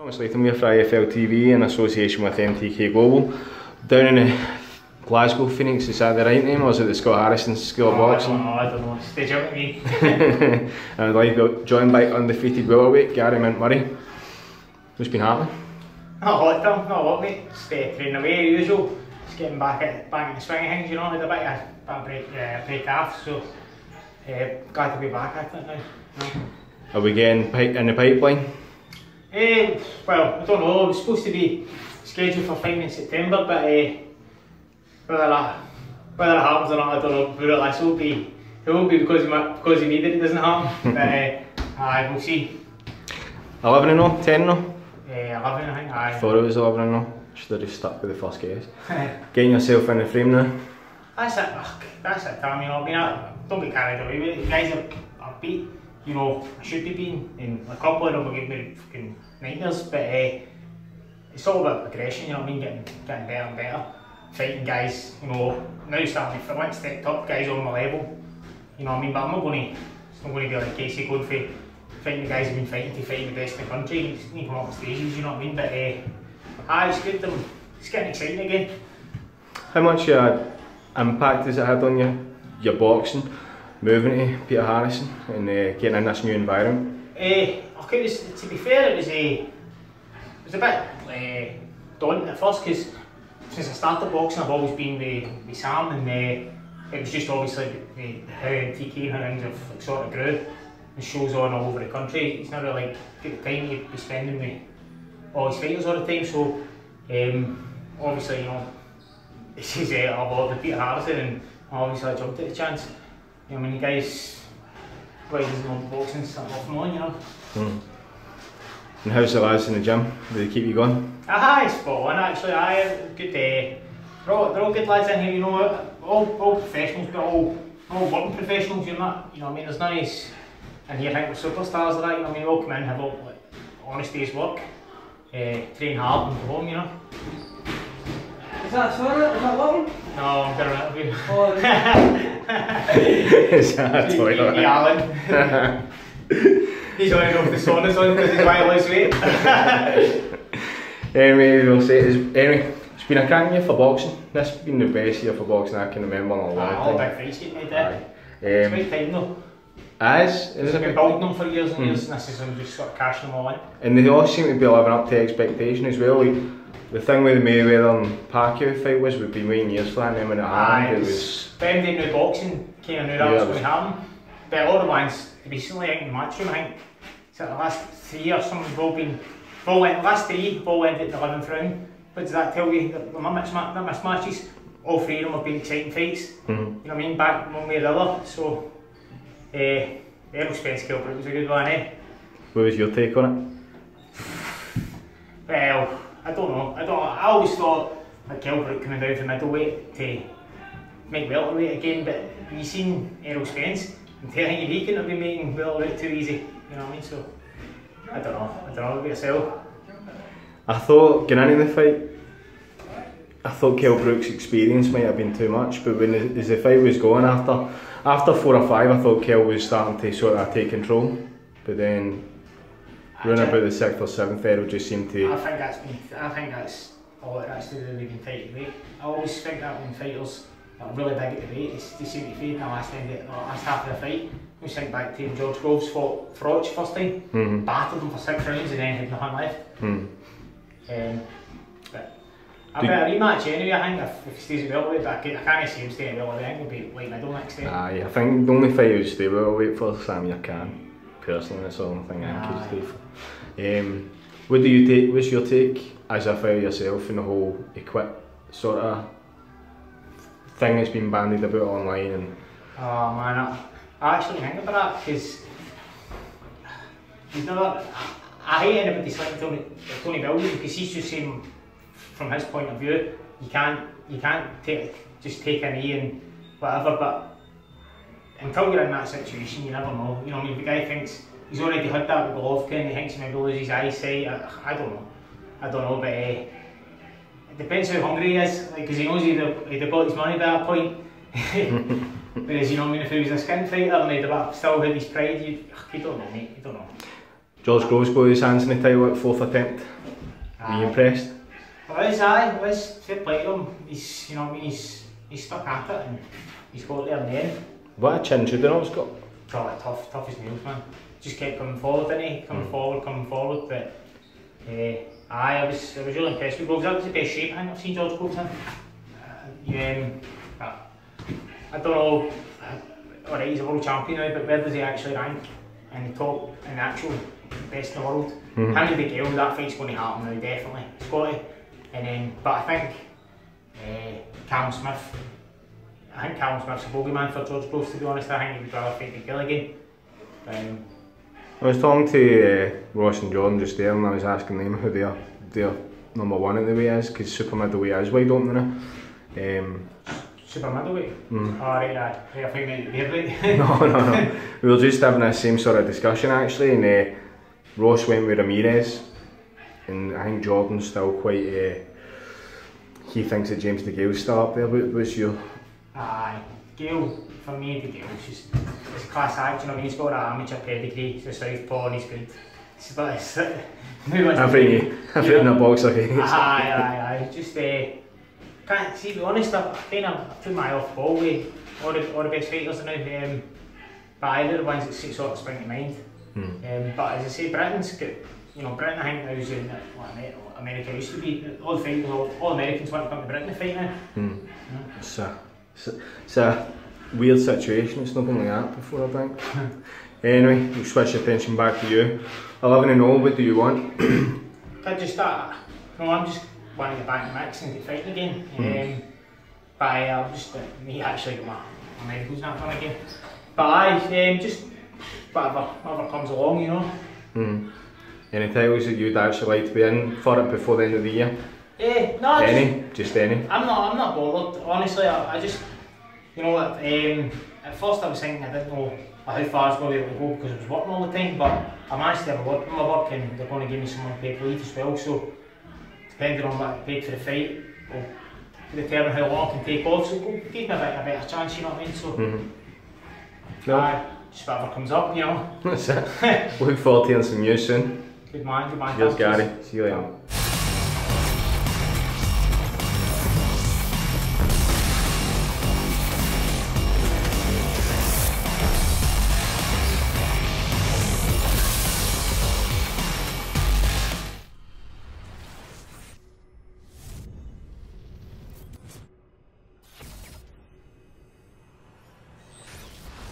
It's Latham here for IFL TV in association with MTK Global. Down in the Glasgow Phoenix, is that the right name or is it the Scott Harrison School of Boxing? I don't know, stay out with me. And I'd like to be joined by undefeated welterweight Gary Mint Murray. What's been happening? Not a lot, Tom, not a lot, mate. Just training away, usual. Just getting back in the swing of things, you know. Had a bit of a break off, so glad to be back at it now. You know. Are we getting in the pipeline? Well, I don't know. It was supposed to be scheduled for fighting in September, but whether it happens or not, I don't know. But it won't be because of me that it doesn't happen. But we'll see. 11-0, 10-0? 11, I think. I thought it was 11-0. Should have just stuck with the first guess. Getting yourself in the frame now. That's it, Tom. You know, I mean, don't get carried away with it. You guys are beat. You know, I should be beaten, and a couple of them will give me fucking nightmares, but it's all about progression, you know what I mean, getting better and better. Fighting guys, you know, now starting for one step up, guys on my level, you know what I mean, but I'm not going to be like Casey going for fighting the guys who've been fighting to fight the best in the country, you just need to come up the stages, you know what I mean, but it's good, it's getting exciting again. How much impact has it had on your boxing? Moving to Peter Harrison and getting in this new environment? To be fair, it was a bit daunting at first because since I started boxing I've always been with Sam, and it was just obviously how MTK and how things have sort of grew. The shows on all over the country. It's never like get the time to be spending with all his fighters all the time, so obviously, you know, this is a lot with Peter Harrison, and obviously I jumped at the chance. I mean, the guys, well, he doesn't know boxing, it's not off and on, you know. And how's the lads in the gym? Do they keep you going? Aye, spot on actually. Aye, good. They're all good lads in here, you know. All professionals, but all working professionals. You're not, you know. I mean, there's none of us in here think we're superstars or that. You know, I mean, we all come in, have all like honest day's work, train hard, and go home, you know. Is that sorry? Is that long? No, I'm doing that with you. Oh, is that a toilet? Alan. He's only going for the saunas on because he's quite lose weight. Anyway, we'll say it's been a cracking year for boxing. This has been the best year for boxing I can remember in a long time. All big fights getting made there. It's about time though. It's been building them for years and years, and this is them just sort of cashing them all in. And they all seem to be living up to expectation as well. Like, the thing with the Mayweather and Pacquiao fight was we've been waiting years for that, and then when it happened, it was... Them they knew boxing, kind of knew that was going to happen. But a lot of ones recently, I think in the matchroom, I think the last 3 or something have all been... the last 3 have all ended at the 11th round. What does that tell you? The missed matches, all 3 of them have been exciting fights. You know what I mean? Back one way or the other. So, Errol Spence Gilbert was a good one, eh? What was your take on it? Well, I don't know. I always thought that Gilbert coming down from middleweight to make welterweight again, but when you seen Errol Spence, I'm telling you, he couldn't have been making welterweight too easy. You know what I mean? So I don't know about yourself. I thought going into the fight, I thought Kell Brook's experience might have been too much, but as the fight was going after 4 or 5, I thought Kell was starting to sort of take control, but then. Running about the 6th or 7th, Errol just seemed to... I think that's all it has to do with being tight weight. I always think that when fighters are really big at the weight, they seem to fade in the last half of the fight. We think back to when George Groves fought Froch first time, battered him for 6 rounds and then had nothing left. But a better rematch anyway, I think, if he stays at welterweight, but I can't see him staying at welterweight. I think he'll be like middle next time. Aye, I think the only fight he would stay welterweight for Samir Khan. Personally, that's the only thing I think he'd stay for. What do you take? What's your take as a fighter yourself in the whole equip sort of thing that's been bandied about online? And oh man, I actually think about that because I hate anybody like Tony Billion because he's just saying from his point of view you can't just take a knee and whatever, but until you're in that situation, you never know. You know, I mean, if the guy thinks he's already had that with Golovkin and he thinks he maybe loses his eyesight, I don't know, but it depends how hungry he is, because he knows he'd have got his money by that point. Whereas, you know, I mean, if he was a skin fighter and he'd have still had his pride, you don't know, mate, you don't know. George Groves got his hands in the title at 4th attempt. Are you impressed? I was fair play to him. He's, you know, he's stuck at it and he's got there in the end. What a chin Judonald's got. Probably tough as nails, man. Just kept coming forward, didn't he? Coming forward, but I was really impressed with Groves. That was the best shape I think I've seen George Groves in. I don't know, alright, he's a world champion now, but where does he actually rank in the top, in the actual best in the world? Him and the Gale, that fight's going to happen now, definitely. It's got to. And then, but I think Callum Smith's a bogeyman for George Groves, to be honest. I think he would rather fight the Gale again. I was talking to Ross and Jordan just there, and I was asking them who their number one in the weight is, because super middleweight is wide open now. Super middleweight? Alright, I think they're No. We were just having the same sort of discussion actually, and Ross went with Ramirez, and I think Jordan's still quite. He thinks that James DeGale's still up there. What's your? Aye, Gale, for me, DeGale's just, it's a class act, you know what I mean? He's got that amateur pedigree, he's a southpaw and he's good. I've written a boxer case. Aye, just, can't see, to be honest, I've put my off ball with all the best fighters now, but either the ones that sort of spring to mind. But as I say, Britain's got, you know, Britain I think now is in what America used to be. All the fighters, all Americans want to come to Britain to fight now. It's a weird situation, it's nothing like that before I think. Anyway, we'll switch attention back to you. 11-0, what do you want? I'm just wanting to get back in the mix and get fighting again. But I'll just me actually get my medicals not done again. But just whatever comes along, you know. Any titles that you'd actually like to be in for it before the end of the year? No, just any. I'm not bothered. Honestly, I just, you know, at first I was thinking I didn't know how far I was going to be able to go because I was working all the time. But I managed to have a lot of my work, and they're going to give me some unpaid leave as well. So depending on what I paid for the fight, will determine how long I can take off. So it'll give me a better chance. You know what I mean? So just whatever comes up, you know. That's it. Look forward to hearing some news soon. Good man. Cheers, Gary. See you later.